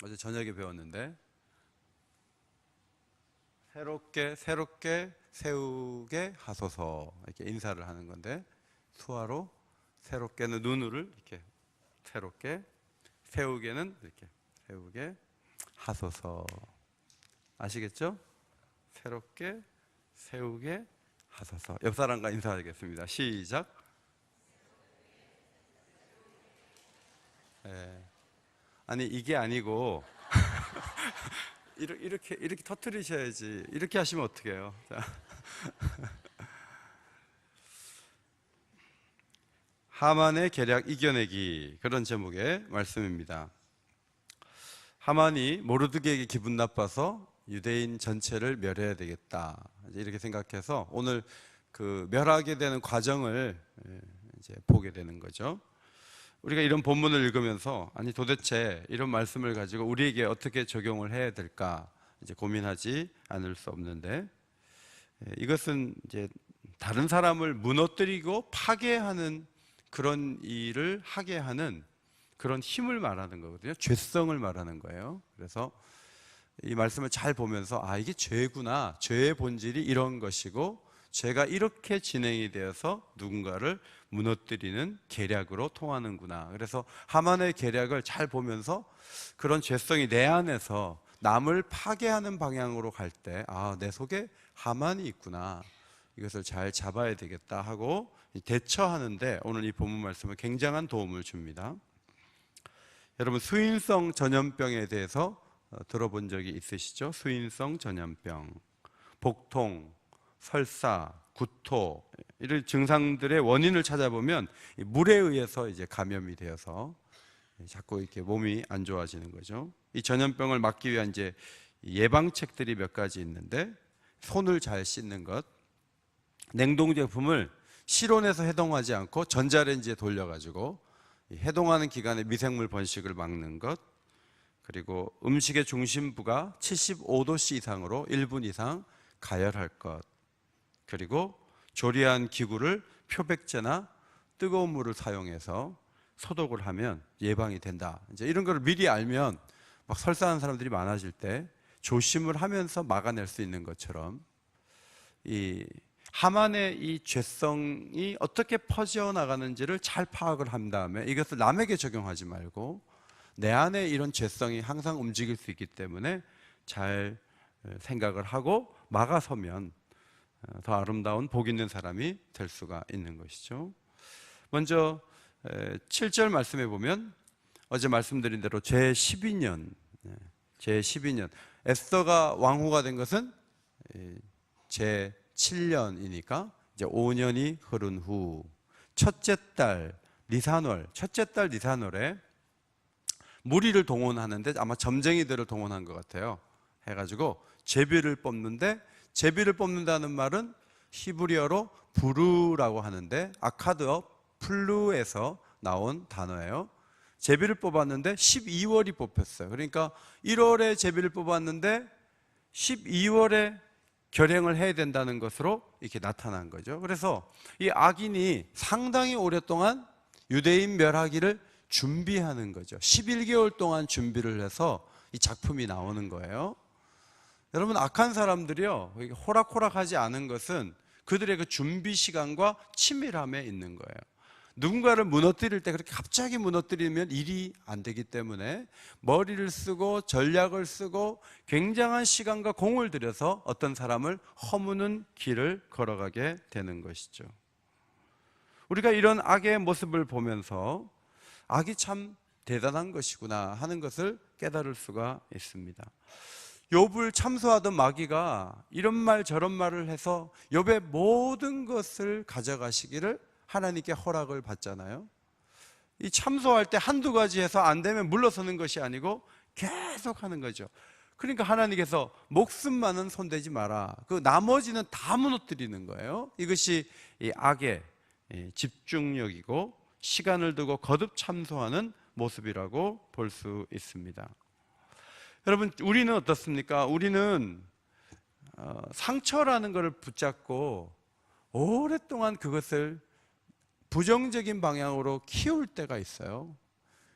어제 저녁에 배웠는데 새롭게 세우게 하소서 이렇게 인사를 하는 건데 수화로 새롭게는 눈을 이렇게 새롭게 세우게는 이렇게 세우게 하소서 아시겠죠? 새롭게 세우게 하소서. 옆 사람과 인사하겠습니다. 시작. 예. 아니 이게 아니고 이렇게 터트리셔야지. 이렇게 하시면 어떡해요? 자. 하만의 계략 이겨내기, 그런 제목의 말씀입니다. 하만이 모르드게에게 기분 나빠서 유대인 전체를 멸해야 되겠다 이렇게 생각해서 오늘 그 멸하게 되는 과정을 이제 보게 되는 거죠. 우리가 이런 본문을 읽으면서 아니 도대체 이런 말씀을 가지고 우리에게 어떻게 적용을 해야 될까 이제 고민하지 않을 수 없는데, 이것은 이제 다른 사람을 무너뜨리고 파괴하는 그런 일을 하게 하는 그런 힘을 말하는 거거든요. 죄성을 말하는 거예요. 그래서 이 말씀을 잘 보면서 아 이게 죄구나, 죄의 본질이 이런 것이고 죄가 이렇게 진행이 되어서 누군가를 무너뜨리는 계략으로 통하는구나. 그래서 하만의 계략을 잘 보면서 그런 죄성이 내 안에서 남을 파괴하는 방향으로 갈 때 아, 내 속에 하만이 있구나, 이것을 잘 잡아야 되겠다 하고 대처하는데 오늘 이 본문 말씀은 굉장한 도움을 줍니다. 여러분 수인성 전염병에 대해서 들어본 적이 있으시죠? 수인성 전염병, 복통, 설사, 구토 이런 증상들의 원인을 찾아보면 물에 의해서 이제 감염이 되어서 자꾸 이렇게 몸이 안 좋아지는 거죠. 이 전염병을 막기 위한 이제 예방책들이 몇 가지 있는데 손을 잘 씻는 것, 냉동 제품을 실온에서 해동하지 않고 전자레인지에 돌려가지고 해동하는 기간에 미생물 번식을 막는 것, 그리고 음식의 중심부가 75도씨 이상으로 1분 이상 가열할 것, 그리고 조리한 기구를 표백제나 뜨거운 물을 사용해서 소독을 하면 예방이 된다. 이제 이런 걸 미리 알면 막 설사하는 사람들이 많아질 때 조심을 하면서 막아낼 수 있는 것처럼 이 하만의 이 죄성이 어떻게 퍼져나가는지를 잘 파악을 한 다음에 이것을 남에게 적용하지 말고 내 안에 이런 죄성이 항상 움직일 수 있기 때문에 잘 생각을 하고 막아서면 더 아름다운 복 있는 사람이 될 수가 있는 것이죠. 먼저 7절 말씀해 보면 어제 말씀드린 대로 제12년 에스더가 왕후가 된 것은 제7년이니까 이제 5년이 흐른 후 첫째 딸 니사놀에 무리를 동원하는데 아마 점쟁이들을 동원한 것 같아요. 해가지고 제비를 뽑는데, 제비를 뽑는다는 말은 히브리어로 부르라고 하는데 아카드어 플루에서 나온 단어예요. 제비를 뽑았는데 12월이 뽑혔어요. 그러니까 1월에 제비를 뽑았는데 12월에 결행을 해야 된다는 것으로 이렇게 나타난 거죠. 그래서 이 악인이 상당히 오랫동안 유대인 멸하기를 준비하는 거죠. 11개월 동안 준비를 해서 이 작품이 나오는 거예요. 여러분 악한 사람들이요 호락호락하지 않은 것은 그들의 그 준비 시간과 치밀함에 있는 거예요. 누군가를 무너뜨릴 때 그렇게 갑자기 무너뜨리면 일이 안 되기 때문에 머리를 쓰고 전략을 쓰고 굉장한 시간과 공을 들여서 어떤 사람을 허무는 길을 걸어가게 되는 것이죠. 우리가 이런 악의 모습을 보면서 악이 참 대단한 것이구나 하는 것을 깨달을 수가 있습니다. 욥을 참소하던 마귀가 이런 말 저런 말을 해서 욥의 모든 것을 가져가시기를 하나님께 허락을 받잖아요. 이 참소할 때 한두 가지 해서 안 되면 물러서는 것이 아니고 계속 하는 거죠. 그러니까 하나님께서 목숨만은 손대지 마라, 그 나머지는 다 무너뜨리는 거예요. 이것이 이 악의 집중력이고 시간을 두고 거듭 참소하는 모습이라고 볼 수 있습니다. 여러분 우리는 어떻습니까? 우리는 상처라는 것을 붙잡고 오랫동안 그것을 부정적인 방향으로 키울 때가 있어요.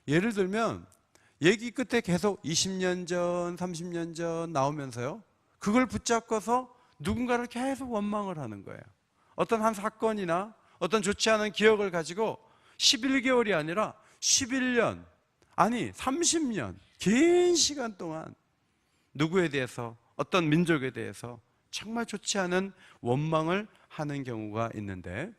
예를 들면 얘기 끝에 계속 20년 전, 30년 전 나오면서요, 그걸 붙잡고서 누군가를 계속 원망을 하는 거예요. 어떤 한 사건이나 어떤 좋지 않은 기억을 가지고 11개월이 아니라 11년, 아니 30년, 긴 시간 동안 누구에 대해서, 어떤 민족에 대해서 정말 좋지 않은 원망을 하는 경우가 있는데,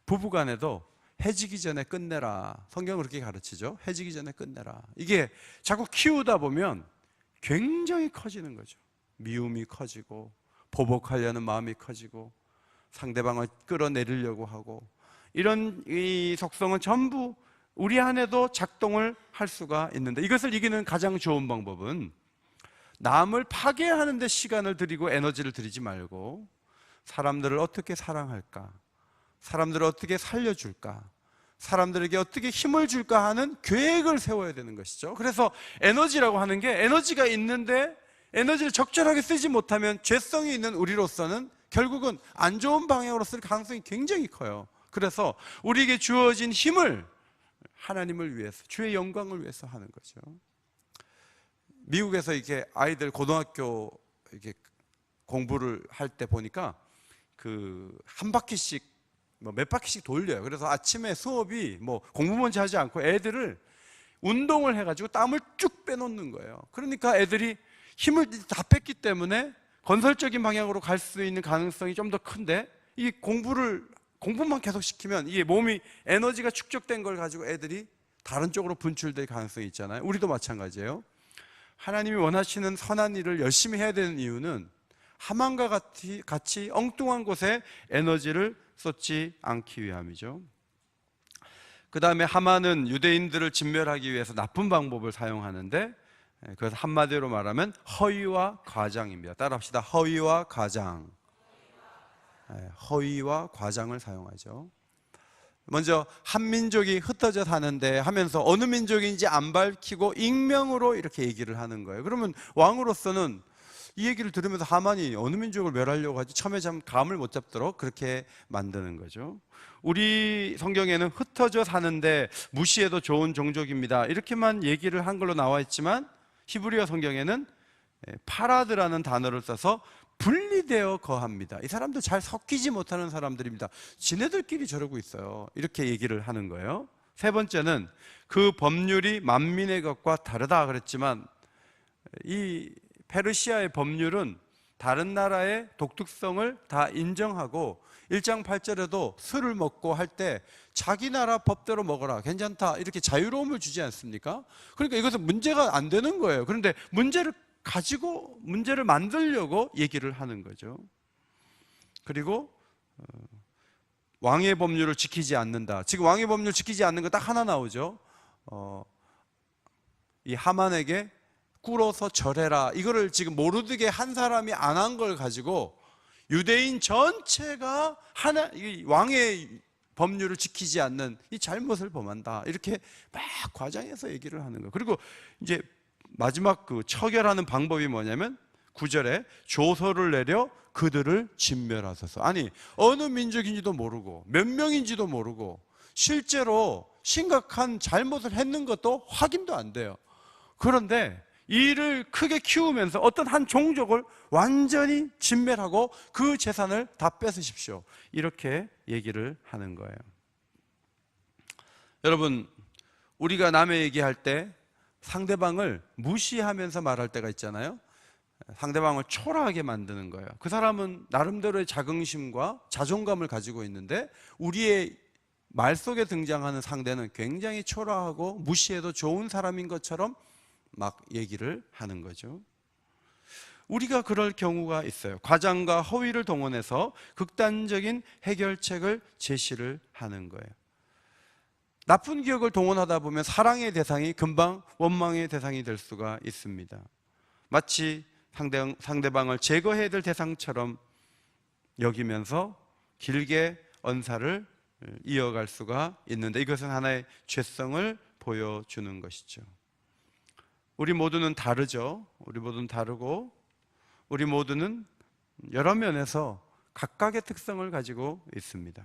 부부간에도 해지기 전에 끝내라, 성경은 그렇게 가르치죠. 해지기 전에 끝내라. 이게 자꾸 키우다 보면 굉장히 커지는 거죠. 미움이 커지고, 보복하려는 마음이 커지고, 상대방을 끌어내리려고 하고, 이런 이 속성은 전부 우리 안에도 작동을 할 수가 있는데, 이것을 이기는 가장 좋은 방법은 남을 파괴하는 데 시간을 들이고 에너지를 들이지 말고, 사람들을 어떻게 사랑할까, 사람들을 어떻게 살려줄까, 사람들에게 어떻게 힘을 줄까 하는 계획을 세워야 되는 것이죠. 그래서 에너지라고 하는 게, 에너지가 있는데 에너지를 적절하게 쓰지 못하면 죄성이 있는 우리로서는 결국은 안 좋은 방향으로 쓸 가능성이 굉장히 커요. 그래서 우리에게 주어진 힘을 하나님을 위해서, 주의 영광을 위해서 하는 거죠. 미국에서 이렇게 아이들 고등학교 이렇게 공부를 할 때 보니까 그 한 바퀴씩 몇 바퀴씩 돌려요. 그래서 아침에 수업이 공부 먼저 하지 않고 애들을 운동을 해가지고 땀을 쭉 빼놓는 거예요. 그러니까 애들이 힘을 다 뺐기 때문에 건설적인 방향으로 갈 수 있는 가능성이 좀 더 큰데, 이 공부만 계속 시키면 이게 몸이 에너지가 축적된 걸 가지고 애들이 다른 쪽으로 분출될 가능성이 있잖아요. 우리도 마찬가지예요. 하나님이 원하시는 선한 일을 열심히 해야 되는 이유는 하만과 같이 엉뚱한 곳에 에너지를 쏟지 않기 위함이죠. 그 다음에 하만은 유대인들을 진멸하기 위해서 나쁜 방법을 사용하는데, 그래서 한마디로 말하면 허위와 과장입니다. 따라합시다. 허위와 과장. 허위와 과장을 사용하죠. 먼저 한 민족이 흩어져 사는데 하면서 어느 민족인지 안 밝히고 익명으로 이렇게 얘기를 하는 거예요. 그러면 왕으로서는 이 얘기를 들으면서 하만이 어느 민족을 멸하려고 하지 처음에 참 감을 못 잡도록 그렇게 만드는 거죠. 우리 성경에는 흩어져 사는데 무시해도 좋은 종족입니다, 이렇게만 얘기를 한 걸로 나와 있지만, 히브리어 성경에는 파라드라는 단어를 써서 분리되어 거합니다. 이 사람들 잘 섞이지 못하는 사람들입니다. 지네들끼리 저러고 있어요, 이렇게 얘기를 하는 거예요. 세 번째는 그 법률이 만민의 것과 다르다 그랬지만, 이 페르시아의 법률은 다른 나라의 독특성을 다 인정하고 1장 8절에도 술을 먹고 할 때 자기 나라 법대로 먹어라, 괜찮다, 이렇게 자유로움을 주지 않습니까? 그러니까 이것은 문제가 안 되는 거예요. 그런데 문제를 가지고 문제를 만들려고 얘기를 하는 거죠. 그리고 왕의 법률을 지키지 않는다. 지금 왕의 법률을 지키지 않는 거 딱 하나 나오죠. 이 하만에게 꿇어서 절해라, 이거를 지금 모르드게 한 사람이 안 한 걸 가지고 유대인 전체가 이 왕의 법률을 지키지 않는 이 잘못을 범한다, 이렇게 막 과장해서 얘기를 하는 거예요. 그리고 이제 마지막 그 처결하는 방법이 뭐냐면 9절에 조서를 내려 그들을 진멸하소서. 아니, 어느 민족인지도 모르고 몇 명인지도 모르고 실제로 심각한 잘못을 했는 것도 확인도 안 돼요. 그런데 이를 크게 키우면서 어떤 한 종족을 완전히 진멸하고 그 재산을 다 뺏으십시오, 이렇게 얘기를 하는 거예요. 여러분, 우리가 남의 얘기할 때 상대방을 무시하면서 말할 때가 있잖아요. 상대방을 초라하게 만드는 거예요. 그 사람은 나름대로의 자긍심과 자존감을 가지고 있는데 우리의 말 속에 등장하는 상대는 굉장히 초라하고 무시해도 좋은 사람인 것처럼 막 얘기를 하는 거죠. 우리가 그럴 경우가 있어요. 과장과 허위를 동원해서 극단적인 해결책을 제시를 하는 거예요. 나쁜 기억을 동원하다 보면 사랑의 대상이 금방 원망의 대상이 될 수가 있습니다. 마치 상대방을 제거해야 될 대상처럼 여기면서 길게 언사를 이어갈 수가 있는데, 이것은 하나의 죄성을 보여주는 것이죠. 우리 모두는 다르죠. 우리 모두는 다르고 우리 모두는 여러 면에서 각각의 특성을 가지고 있습니다.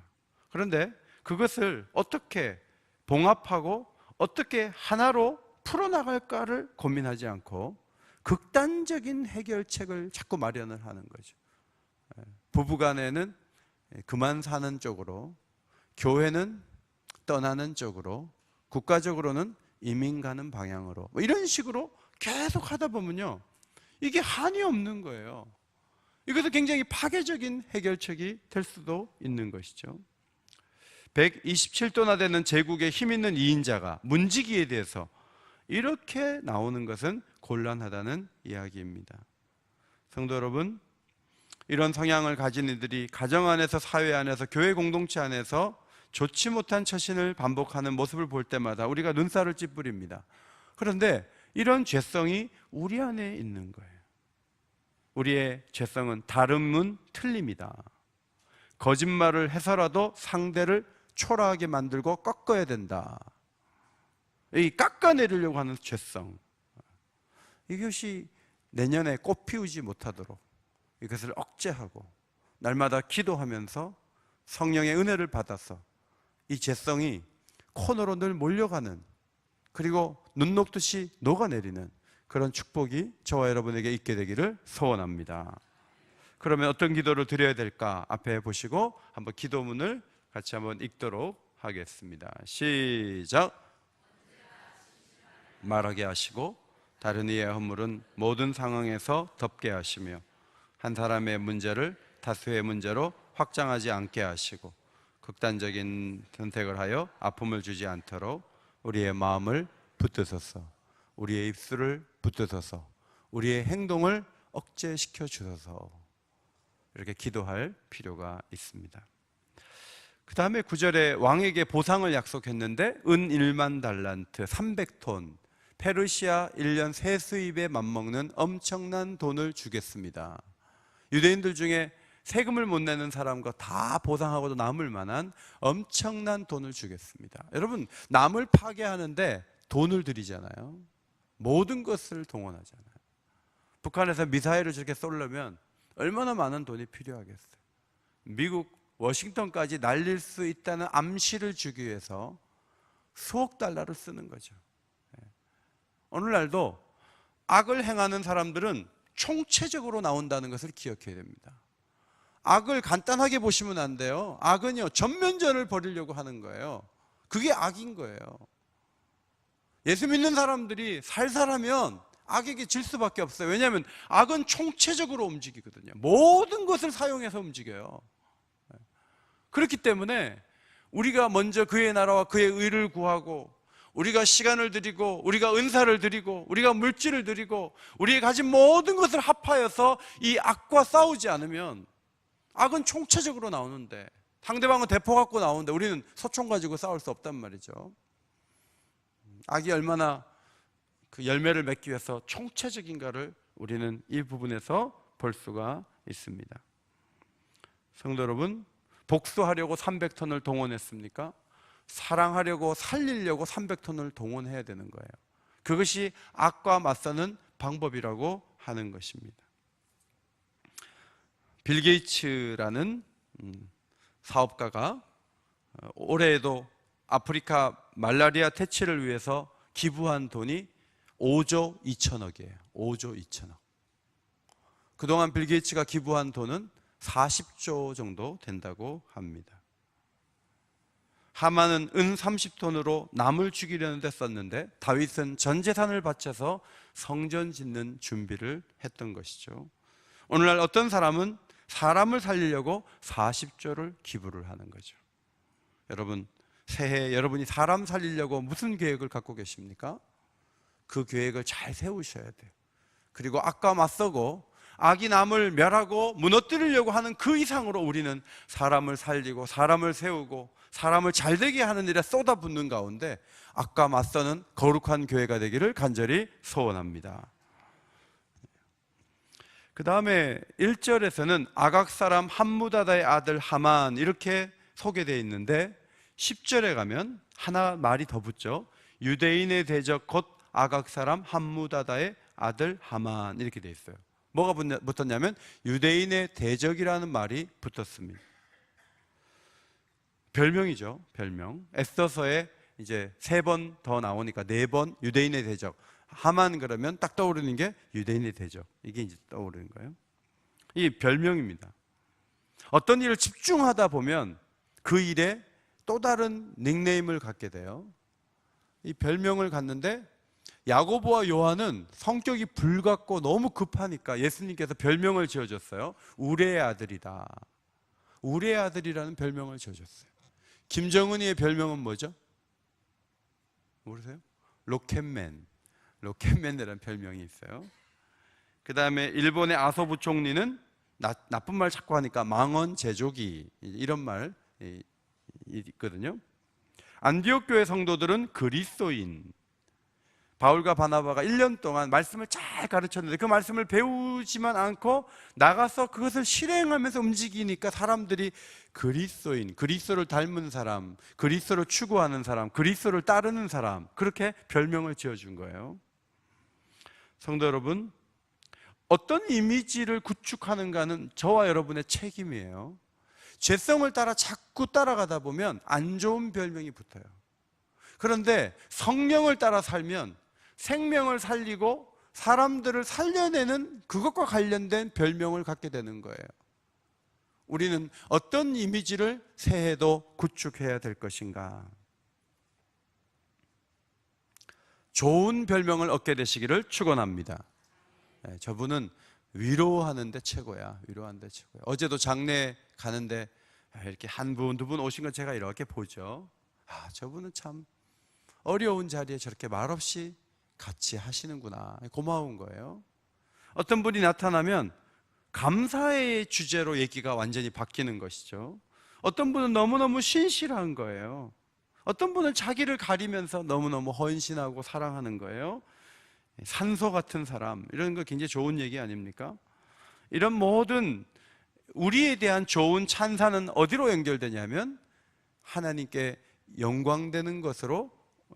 그런데 그것을 어떻게 봉합하고 어떻게 하나로 풀어나갈까를 고민하지 않고 극단적인 해결책을 자꾸 마련을 하는 거죠. 부부간에는 그만 사는 쪽으로, 교회는 떠나는 쪽으로, 국가적으로는 이민 가는 방향으로, 뭐 이런 식으로 계속 하다 보면요, 이게 한이 없는 거예요. 이것도 굉장히 파괴적인 해결책이 될 수도 있는 것이죠. 127도나 되는 제국의 힘 있는 2인자가 문지기에 대해서 이렇게 나오는 것은 곤란하다는 이야기입니다. 성도 여러분, 이런 성향을 가진 이들이 가정 안에서, 사회 안에서, 교회 공동체 안에서 좋지 못한 처신을 반복하는 모습을 볼 때마다 우리가 눈살을 찌푸립니다. 그런데 이런 죄성이 우리 안에 있는 거예요. 우리의 죄성은 다름은 틀림이다. 거짓말을 해서라도 상대를 초라하게 만들고 꺾어야 된다. 이 깎아내리려고 하는 죄성, 이것이 내년에 꽃 피우지 못하도록 이것을 억제하고 날마다 기도하면서 성령의 은혜를 받아서 이 죄성이 코너로 늘 몰려가는, 그리고 눈 녹듯이 녹아내리는 그런 축복이 저와 여러분에게 있게 되기를 소원합니다. 그러면 어떤 기도를 드려야 될까? 앞에 보시고 한번 기도문을 같이 한번 읽도록 하겠습니다. 시작. 말하게 하시고 다른 이의 허물은 모든 상황에서 덮게 하시며 한 사람의 문제를 다수의 문제로 확장하지 않게 하시고 극단적인 선택을 하여 아픔을 주지 않도록 우리의 마음을 붙드소서, 우리의 입술을 붙드소서, 우리의 행동을 억제시켜 주소서. 이렇게 기도할 필요가 있습니다. 그 다음에 9절에 왕에게 보상을 약속했는데 은 1만 달란트 300톤, 페르시아 1년 세수입에 맞먹는 엄청난 돈을 주겠습니다. 유대인들 중에 세금을 못 내는 사람과 다 보상하고도 남을 만한 엄청난 돈을 주겠습니다. 여러분, 남을 파괴하는데 돈을 들이잖아요. 모든 것을 동원하잖아요. 북한에서 미사일을 저렇게 쏘려면 얼마나 많은 돈이 필요하겠어요. 미국 워싱턴까지 날릴 수 있다는 암시를 주기 위해서 수억 달러를 쓰는 거죠. 오늘날도 악을 행하는 사람들은 총체적으로 나온다는 것을 기억해야 됩니다. 악을 간단하게 보시면 안 돼요. 악은요, 전면전을 벌이려고 하는 거예요. 그게 악인 거예요. 예수 믿는 사람들이 살살하면 악에게 질 수밖에 없어요. 왜냐하면 악은 총체적으로 움직이거든요. 모든 것을 사용해서 움직여요. 그렇기 때문에 우리가 먼저 그의 나라와 그의 의를 구하고, 우리가 시간을 드리고, 우리가 은사를 드리고, 우리가 물질을 드리고, 우리가 가진 모든 것을 합하여서 이 악과 싸우지 않으면, 악은 총체적으로 나오는데 상대방은 대포 갖고 나오는데 우리는 소총 가지고 싸울 수 없단 말이죠. 악이 얼마나 그 열매를 맺기 위해서 총체적인가를 우리는 이 부분에서 볼 수가 있습니다. 성도 여러분, 복수하려고 300톤을 동원했습니까? 사랑하려고, 살리려고 300톤을 동원해야 되는 거예요. 그것이 악과 맞서는 방법이라고 하는 것입니다. 빌 게이츠라는 사업가가 올해에도 아프리카 말라리아 퇴치를 위해서 기부한 돈이 5조 2천억이에요. 5조 2천억. 그동안 빌 게이츠가 기부한 돈은 40조 정도 된다고 합니다. 하만은 은 30톤으로 남을 죽이려는 데 썼는데 다윗은 전 재산을 바쳐서 성전 짓는 준비를 했던 것이죠. 오늘날 어떤 사람은 사람을 살리려고 40조를 기부를 하는 거죠. 여러분, 새해 여러분이 사람 살리려고 무슨 계획을 갖고 계십니까? 그 계획을 잘 세우셔야 돼요. 그리고 악과 맞서고 악이 남을 멸하고 무너뜨리려고 하는 그 이상으로 우리는 사람을 살리고 사람을 세우고 사람을 잘되게 하는 일에 쏟아붓는 가운데 악과 맞서는 거룩한 교회가 되기를 간절히 소원합니다. 그 다음에 1절에서는 아각 사람 함무다다의 아들 하만 이렇게 소개되어 있는데 10절에 가면 하나 말이 더 붙죠. 유대인의 대적 곧 아각 사람 함무다다의 아들 하만 이렇게 되어 있어요. 뭐가 붙었냐면 유대인의 대적이라는 말이 붙었습니다. 별명이죠. 별명. 에스더서에 이제 3번 더 나오니까 4번 유대인의 대적. 하만 그러면 딱 떠오르는 게 유대인의 대적. 이게 이제 떠오르는 거예요. 이 별명입니다. 어떤 일을 집중하다 보면 그 일에 또 다른 닉네임을 갖게 돼요. 이 별명을 갖는데 야고보와 요한은 성격이 불같고 너무 급하니까 예수님께서 별명을 지어줬어요. 우레의 아들이다. 우레의 아들이라는 별명을 지어줬어요. 김정은이의 별명은 뭐죠? 모르세요? 로켓맨. 로켓맨이라는 별명이 있어요. 그 다음에 일본의 아소 부총리는 나쁜 말 자꾸 하니까 망언 제조기 이런 말 있거든요. 안디옥 교회 성도들은 그리스도인. 바울과 바나바가 1년 동안 말씀을 잘 가르쳤는데 그 말씀을 배우지만 않고 나가서 그것을 실행하면서 움직이니까 사람들이 그리스도인, 그리스도를 닮은 사람, 그리스도를 추구하는 사람, 그리스도를 따르는 사람, 그렇게 별명을 지어준 거예요. 성도 여러분, 어떤 이미지를 구축하는가는 저와 여러분의 책임이에요. 죄성을 따라 자꾸 따라가다 보면 안 좋은 별명이 붙어요. 그런데 성령을 따라 살면 생명을 살리고 사람들을 살려내는 그것과 관련된 별명을 갖게 되는 거예요. 우리는 어떤 이미지를 새해도 구축해야 될 것인가? 좋은 별명을 얻게 되시기를 축원합니다. 저분은 위로하는 데 최고야. 위로하는 데 최고야. 어제도 장례 가는데 이렇게 한 분, 두 분 오신 건 제가 이렇게 보죠. 저분은 참 어려운 자리에 저렇게 말없이 같이 하시는구나. 고마운 거예요. 어떤 분이 나타나면 감사의 주제로 얘기가 완전히 바뀌는 것이죠. 어떤 분은 너무너무 신실한 거예요. 어떤 분은 자기를 가리면서 너무너무 헌신하고 사랑하는 거예요. 산소 같은 사람, 이런 거 굉장히 좋은 얘기 아닙니까? 이런 모든 우리에 대한 좋은 찬사는 어디로 연결되냐면 하나님께 영광되는 것으로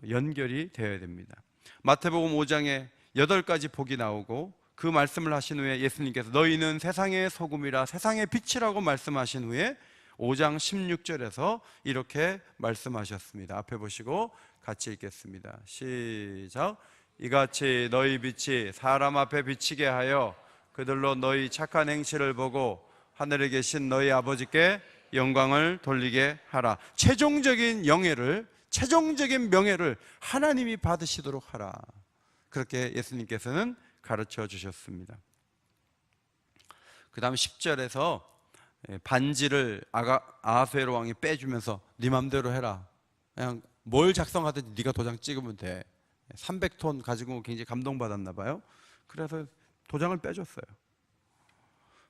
연결이 되어야 됩니다. 마태복음 5장에 8가지 복이 나오고 그 말씀을 하신 후에 예수님께서 너희는 세상의 소금이라 세상의 빛이라고 말씀하신 후에 5장 16절에서 이렇게 말씀하셨습니다. 앞에 보시고 같이 읽겠습니다. 시작. 이같이 너희 빛이 사람 앞에 비치게 하여 그들로 너희 착한 행실을 보고 하늘에 계신 너희 아버지께 영광을 돌리게 하라. 최종적인 영예를, 최종적인 명예를 하나님이 받으시도록 하라. 그렇게 예수님께서는 가르쳐 주셨습니다. 그 다음 10절에서 반지를 아하수에로 왕이 빼주면서 네 맘대로 해라. 그냥 뭘 작성하든지 네가 도장 찍으면 돼. 300톤 가지고 굉장히 감동받았나 봐요. 그래서 도장을 빼줬어요.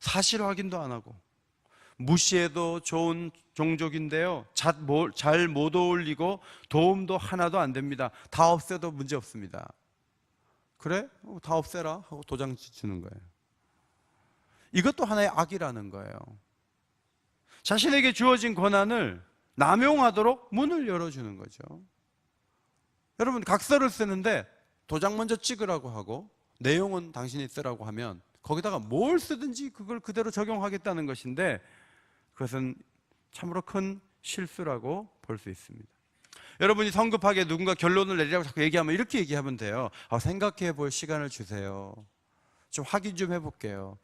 사실 확인도 안 하고. 무시해도 좋은 종족인데요, 잘 못 어울리고 도움도 하나도 안 됩니다. 다 없애도 문제 없습니다. 그래? 다 없애라 하고 도장 주는 거예요. 이것도 하나의 악이라는 거예요. 자신에게 주어진 권한을 남용하도록 문을 열어주는 거죠. 여러분, 각서를 쓰는데 도장 먼저 찍으라고 하고 내용은 당신이 쓰라고 하면 거기다가 뭘 쓰든지 그걸 그대로 적용하겠다는 것인데 그것은 참으로 큰 실수라고 볼 수 있습니다. 여러분이 성급하게 누군가 결론을 내리라고 자꾸 얘기하면 이렇게 얘기하면 돼요. 생각해 볼 시간을 주세요. 좀 확인 좀 해볼게요.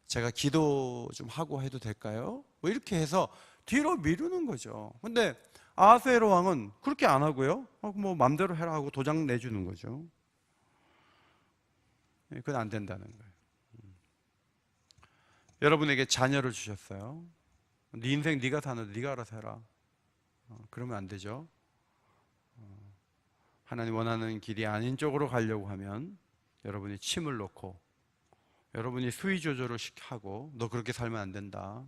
제가 기도 좀 하고 해도 될까요? 뭐 이렇게 해서 뒤로 미루는 거죠. 근데 아하수에로 왕은 그렇게 안 하고요, 뭐 맘대로 해라 하고 도장 내주는 거죠. 그건 안 된다는 거예요. 여러분에게 자녀를 주셨어요. 네 인생 네가 사는데 네가 알아서 해라. 그러면 안 되죠. 하나님 원하는 길이 아닌 쪽으로 가려고 하면 여러분이 침을 놓고 여러분이 수위 조절을 하고 너 그렇게 살면 안 된다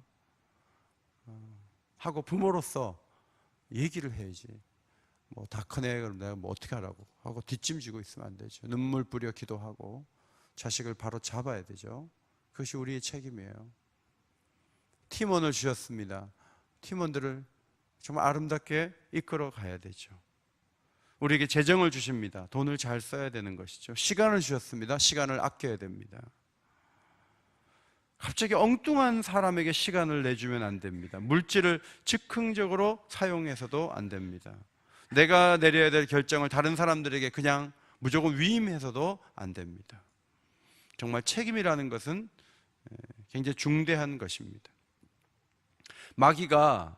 하고 부모로서 얘기를 해야지. 뭐 다 크네 그럼 내가 뭐 어떻게 하라고 하고 뒷짐지고 있으면 안 되죠. 눈물 뿌려 기도하고 자식을 바로 잡아야 되죠. 그것이 우리의 책임이에요. 팀원을 주셨습니다. 팀원들을 정말 아름답게 이끌어 가야 되죠. 우리에게 재정을 주십니다. 돈을 잘 써야 되는 것이죠. 시간을 주셨습니다. 시간을 아껴야 됩니다. 갑자기 엉뚱한 사람에게 시간을 내주면 안 됩니다. 물질을 즉흥적으로 사용해서도 안 됩니다. 내가 내려야 될 결정을 다른 사람들에게 그냥 무조건 위임해서도 안 됩니다. 정말 책임이라는 것은 굉장히 중대한 것입니다. 마귀가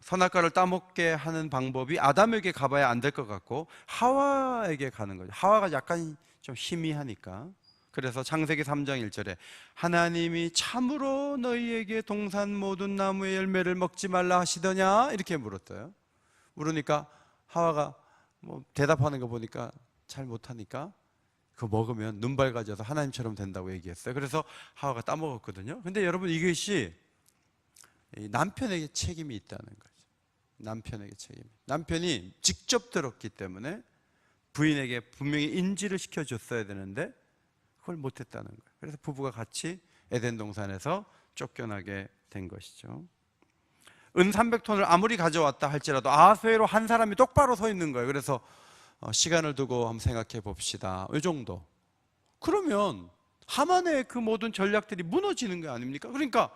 선악과를 따먹게 하는 방법이 아담에게 가봐야 안 될 것 같고 하와에게 가는 거죠. 하와가 약간 좀 희미하니까. 그래서 창세기 3장 1절에 하나님이 참으로 너희에게 동산 모든 나무의 열매를 먹지 말라 하시더냐 이렇게 물었어요. 물으니까 하와가 뭐 대답하는 거 보니까 잘 못하니까 그거 먹으면 눈 밝아져서 하나님처럼 된다고 얘기했어요. 그래서 하와가 따먹었거든요. 근데 여러분, 이것이 남편에게 책임이 있다는 거죠. 남편에게 책임. 남편이 직접 들었기 때문에 부인에게 분명히 인지를 시켜줬어야 되는데 그걸 못했다는 거예요. 그래서 부부가 같이 에덴 동산에서 쫓겨나게 된 것이죠. 은 300톤을 아무리 가져왔다 할지라도 아하수에로 한 사람이 똑바로 서 있는 거예요. 그래서 시간을 두고 한번 생각해 봅시다. 이 정도. 그러면 하만의 그 모든 전략들이 무너지는 거 아닙니까? 그러니까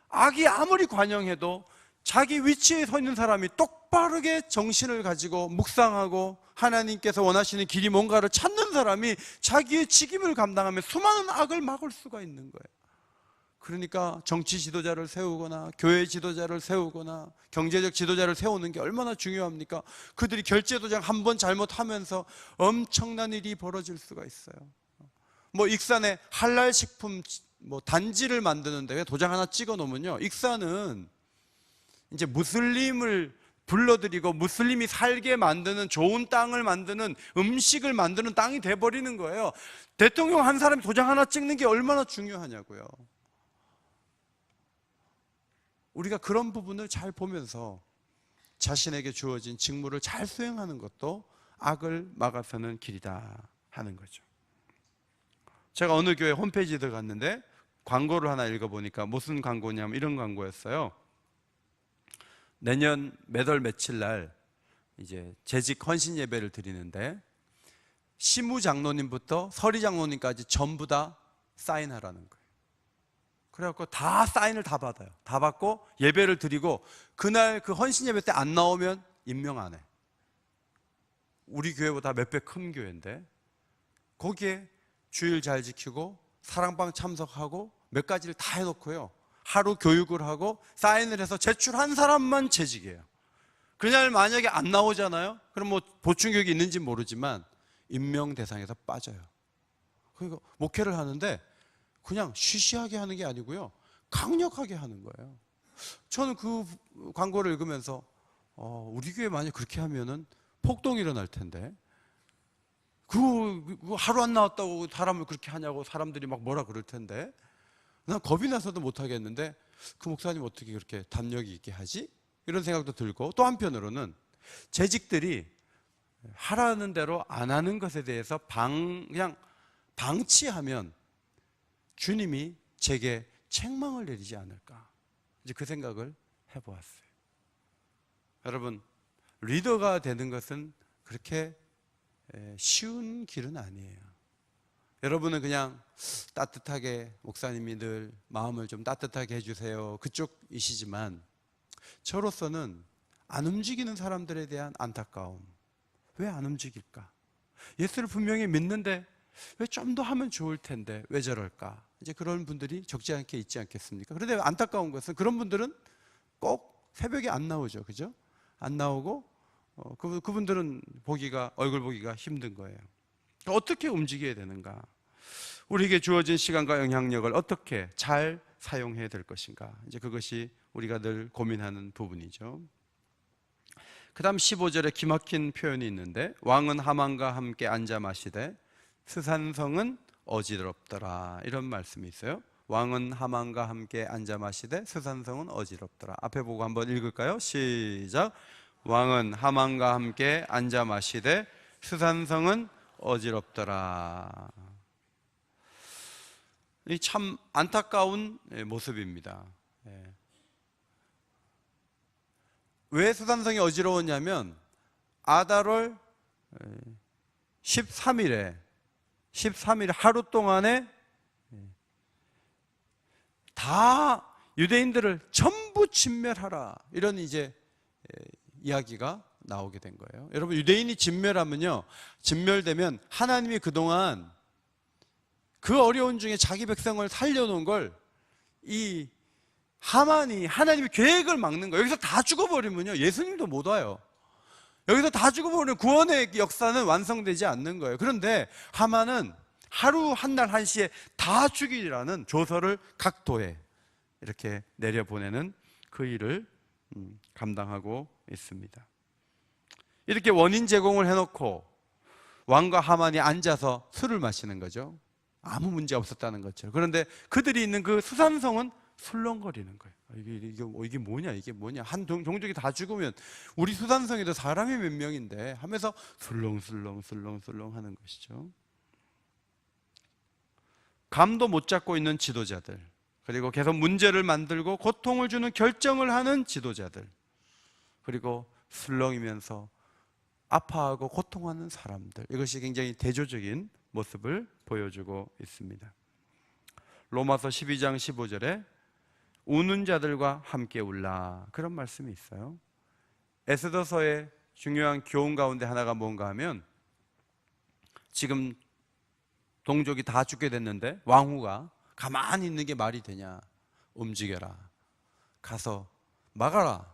악이 아무리 관영해도 자기 위치에 서 있는 사람이 똑바르게 정신을 가지고 묵상하고 하나님께서 원하시는 길이 뭔가를 찾는 사람이 자기의 직임을 감당하며 수많은 악을 막을 수가 있는 거예요. 그러니까 정치 지도자를 세우거나 교회 지도자를 세우거나 경제적 지도자를 세우는 게 얼마나 중요합니까? 그들이 결제 도장 한 번 잘못하면서 엄청난 일이 벌어질 수가 있어요. 뭐 익산에 할랄 식품 뭐 단지를 만드는데 도장 하나 찍어 놓으면요, 익산은 이제 무슬림을 불러들이고 무슬림이 살게 만드는 좋은 땅을 만드는 음식을 만드는 땅이 돼버리는 거예요. 대통령 한 사람이 도장 하나 찍는 게 얼마나 중요하냐고요. 우리가 그런 부분을 잘 보면서 자신에게 주어진 직무를 잘 수행하는 것도 악을 막아서는 길이다 하는 거죠. 제가 어느 교회 홈페이지에 들어갔는데 광고를 하나 읽어보니까 무슨 광고냐면 이런 광고였어요. 내년 몇 월 며칠 날 이제 재직 헌신 예배를 드리는데 시무 장로님부터 서리 장로님까지 전부 다 사인하라는 거예요. 그래갖고 다 사인을 다 받아요. 다 받고 예배를 드리고 그날 그 헌신 예배 때 안 나오면 임명 안 해. 우리 교회보다 몇 배 큰 교회인데 거기에 주일 잘 지키고 사랑방 참석하고 몇 가지를 다 해놓고요, 하루 교육을 하고 사인을 해서 제출한 사람만 재직이에요. 그날 만약에 안 나오잖아요? 그럼 뭐 보충교육이 있는지 모르지만 임명 대상에서 빠져요. 그러니까 목회를 하는데 그냥 쉬쉬하게 하는 게 아니고요, 강력하게 하는 거예요. 저는 그 광고를 읽으면서 우리 교회 만약 그렇게 하면은 폭동이 일어날 텐데 그 하루 안 나왔다고 사람을 그렇게 하냐고 사람들이 막 뭐라 그럴 텐데 난 겁이 나서도 못 하겠는데 그 목사님 어떻게 그렇게 담력이 있게 하지? 이런 생각도 들고, 또 한편으로는 재직들이 하라는 대로 안 하는 것에 대해서 그냥 방치하면 주님이 제게 책망을 내리지 않을까, 이제 그 생각을 해보았어요. 여러분, 리더가 되는 것은 그렇게 쉬운 길은 아니에요. 여러분은 그냥 따뜻하게 목사님이 늘 마음을 좀 따뜻하게 해주세요 그쪽이시지만 저로서는 안 움직이는 사람들에 대한 안타까움, 왜 안 움직일까? 예수를 분명히 믿는데 왜 좀 더 하면 좋을 텐데 왜 저럴까? 이제 그런 분들이 적지 않게 있지 않겠습니까? 그런데 안타까운 것은 그런 분들은 꼭 새벽에 안 나오죠, 그죠? 안 나오고 그분들은 얼굴 보기가 힘든 거예요. 어떻게 움직여야 되는가? 우리에게 주어진 시간과 영향력을 어떻게 잘 사용해야 될 것인가? 이제 그것이 우리가 늘 고민하는 부분이죠. 그 다음 15절에 기막힌 표현이 있는데 왕은 하만과 함께 앉아 마시되 스산성은 어지럽더라, 이런 말씀이 있어요. 왕은 하만과 함께 앉아 마시되 스산성은 어지럽더라. 앞에 보고 한번 읽을까요? 시작. 왕은 하만과 함께 앉아 마시되 스산성은 어지럽더라. 이 참 안타까운 모습입니다. 왜 스산성이 어지러웠냐면 아달월 13일에 하루 동안에 다 유대인들을 전부 진멸하라, 이런 이제 이야기가 나오게 된 거예요. 여러분, 유대인이 진멸하면요, 진멸되면 하나님이 그동안 그 어려운 중에 자기 백성을 살려놓은 걸 이 하만이 하나님의 계획을 막는 거예요. 여기서 다 죽어버리면요, 예수님도 못 와요. 여기서 다 죽어버리면 구원의 역사는 완성되지 않는 거예요. 그런데 하만은 하루 한 날 한시에 다 죽이라는 조서를 각 도에 이렇게 내려보내는 그 일을 감당하고 있습니다. 이렇게 원인 제공을 해놓고 왕과 하만이 앉아서 술을 마시는 거죠. 아무 문제 없었다는 것처럼. 그런데 그들이 있는 그 수산성은 술렁거리는 거예요. 이게 뭐냐, 이게 뭐냐. 한 종족이 다 죽으면 우리 수산성에도 사람이 몇 명인데 하면서 술렁술렁 하는 것이죠. 감도 못 잡고 있는 지도자들, 그리고 계속 문제를 만들고 고통을 주는 결정을 하는 지도자들, 그리고 술렁이면서 아파하고 고통하는 사람들, 이것이 굉장히 대조적인 모습을 보여주고 있습니다. 로마서 12장 15절에 우는 자들과 함께 울라, 그런 말씀이 있어요. 에스더서의 중요한 교훈 가운데 하나가 뭔가 하면, 지금 동족이 다 죽게 됐는데 왕후가 가만히 있는 게 말이 되냐, 움직여라, 가서 막아라.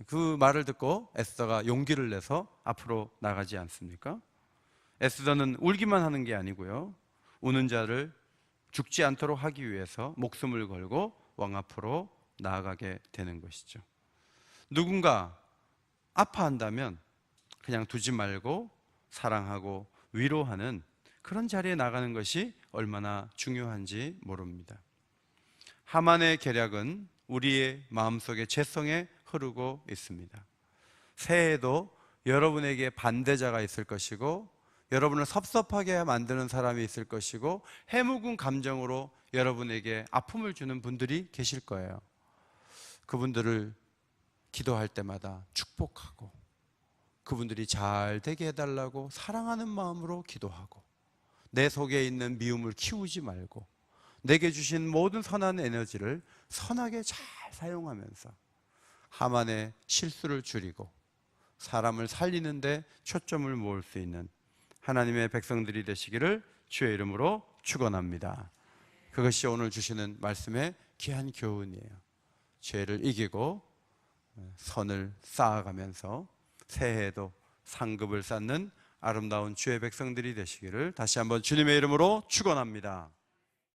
그 말을 듣고 에스더가 용기를 내서 앞으로 나가지 않습니까? 에스더는 울기만 하는 게 아니고요, 우는 자를 죽지 않도록 하기 위해서 목숨을 걸고 왕 앞으로 나아가게 되는 것이죠. 누군가 아파한다면 그냥 두지 말고 사랑하고 위로하는 그런 자리에 나가는 것이 얼마나 중요한지 모릅니다. 하만의 계략은 우리의 마음속에 죄성에 흐르고 있습니다. 새해에도 여러분에게 반대자가 있을 것이고, 여러분을 섭섭하게 만드는 사람이 있을 것이고, 해묵은 감정으로 여러분에게 아픔을 주는 분들이 계실 거예요. 그분들을 기도할 때마다 축복하고, 그분들이 잘 되게 해달라고 사랑하는 마음으로 기도하고, 내 속에 있는 미움을 키우지 말고 내게 주신 모든 선한 에너지를 선하게 잘 사용하면서 하만의 실수를 줄이고 사람을 살리는 데 초점을 모을 수 있는 하나님의 백성들이 되시기를 주의 이름으로 축원합니다. 그것이 오늘 주시는 말씀의 귀한 교훈이에요. 죄를 이기고 선을 쌓아가면서 새해에도 상급을 쌓는 아름다운 주의 백성들이 되시기를 다시 한번 주님의 이름으로 축원합니다.